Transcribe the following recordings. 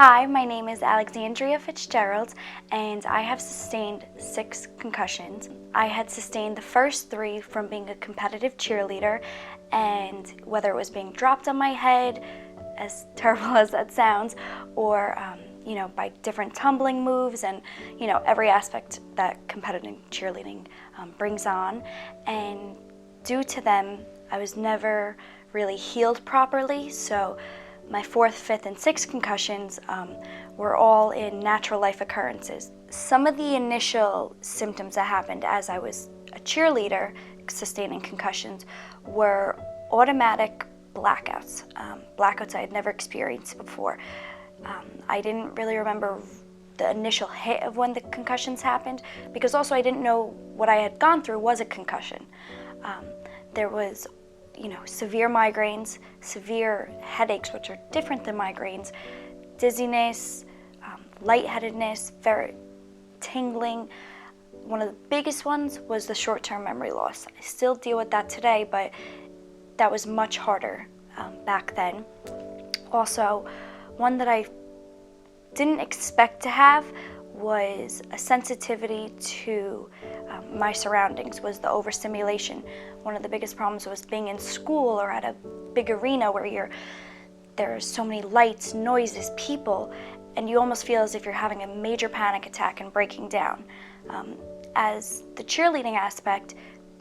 Hi, my name is Alexandria Fitzgerald, and I have sustained 6 concussions. I had sustained the first 3 from being a competitive cheerleader, and whether it was being dropped on my head, as terrible as that sounds, or by different tumbling moves and every aspect that competitive cheerleading brings on. And due to them, I was never really healed properly, so my 4th, 5th, and 6th concussions were all in natural life occurrences. Some of the initial symptoms that happened as I was a cheerleader sustaining concussions were automatic blackouts, blackouts I had never experienced before. I didn't really remember the initial hit of when the concussions happened, because also I didn't know what I had gone through was a concussion. There was severe migraines, severe headaches, which are different than migraines, dizziness, lightheadedness, very tingling. One of the biggest ones was the short-term memory loss. I still deal with that today, but that was much harder back then. Also, one that I didn't expect to have was a sensitivity to my surroundings, was the overstimulation. One of the biggest problems was being in school or at a big arena where there's so many lights, noises, people, and you almost feel as if you're having a major panic attack and breaking down. As the cheerleading aspect,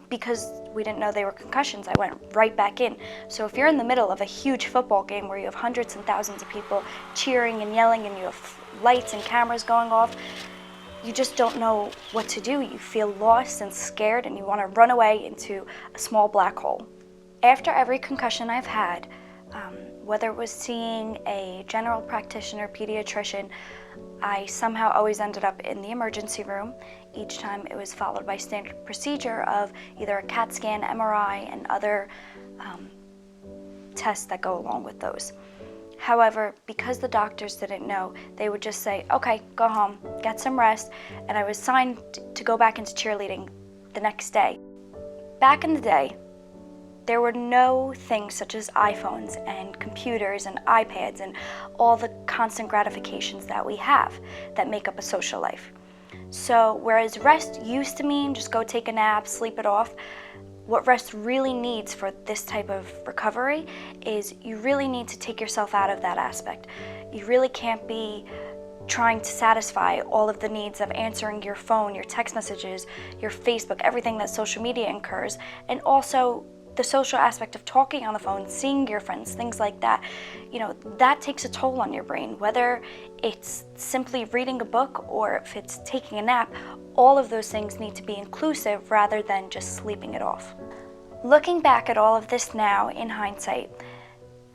because we didn't know they were concussions, I went right back in. So if you're in the middle of a huge football game where you have hundreds and thousands of people cheering and yelling and you have lights and cameras going off, you just don't know what to do. You feel lost and scared and you want to run away into a small black hole. After every concussion I've had, whether it was seeing a general practitioner, pediatrician, I somehow always ended up in the emergency room. Each time it was followed by standard procedure of either a CAT scan, MRI, and other tests that go along with those. However, because the doctors didn't know, they would just say, okay, go home, get some rest, and I was signed to go back into cheerleading the next day. Back in the day, there were no things such as iPhones and computers and iPads and all the constant gratifications that we have that make up a social life. So whereas rest used to mean just go take a nap, sleep it off, what rest really needs for this type of recovery is you really need to take yourself out of that aspect. You really can't be trying to satisfy all of the needs of answering your phone, your text messages, your Facebook, everything that social media incurs, and also the social aspect of talking on the phone, seeing your friends, things like that. That takes a toll on your brain, whether it's simply reading a book or if it's taking a nap. All of those things need to be inclusive rather than just sleeping it off. Looking back at all of this now in hindsight,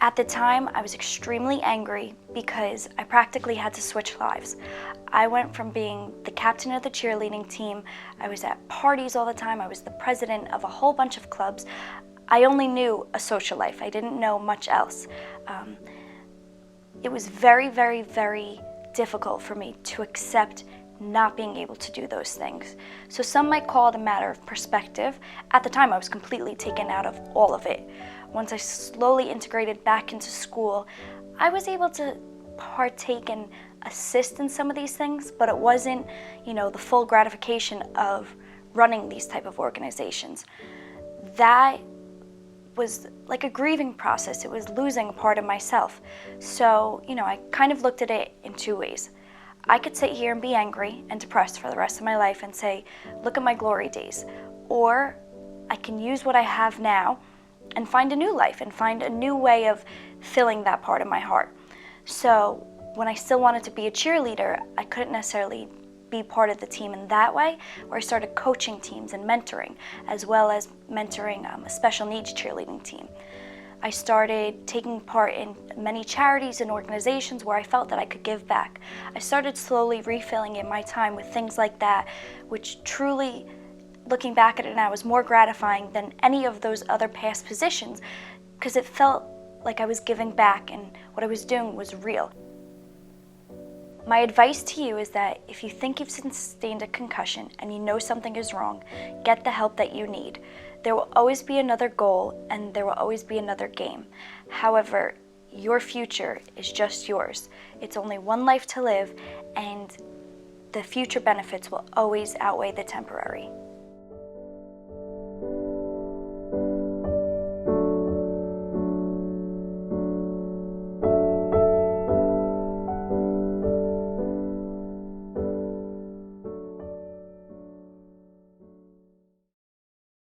at the time I was extremely angry because I practically had to switch lives. I went from being the captain of the cheerleading team, I was at parties all the time, I was the president of a whole bunch of clubs. I only knew a social life. I didn't know much else. It was very, very, very difficult for me to accept not being able to do those things. So some might call it a matter of perspective. At the time, I was completely taken out of all of it. Once I slowly integrated back into school, I was able to partake and assist in some of these things, but it wasn't, the full gratification of running these type of organizations. That was like a grieving process. It was losing a part of myself. So, I kind of looked at it in 2 ways. I could sit here and be angry and depressed for the rest of my life and say, look at my glory days. Or I can use what I have now and find a new life and find a new way of filling that part of my heart. So when I still wanted to be a cheerleader, I couldn't necessarily be part of the team in that way, where I started coaching teams and mentoring, as well as mentoring a special needs cheerleading team. I started taking part in many charities and organizations where I felt that I could give back. I started slowly refilling in my time with things like that, which truly, looking back at it now, was more gratifying than any of those other past positions, because it felt like I was giving back and what I was doing was real. My advice to you is that if you think you've sustained a concussion and you know something is wrong, get the help that you need. There will always be another goal and there will always be another game. However, your future is just yours. It's only one life to live, and the future benefits will always outweigh the temporary.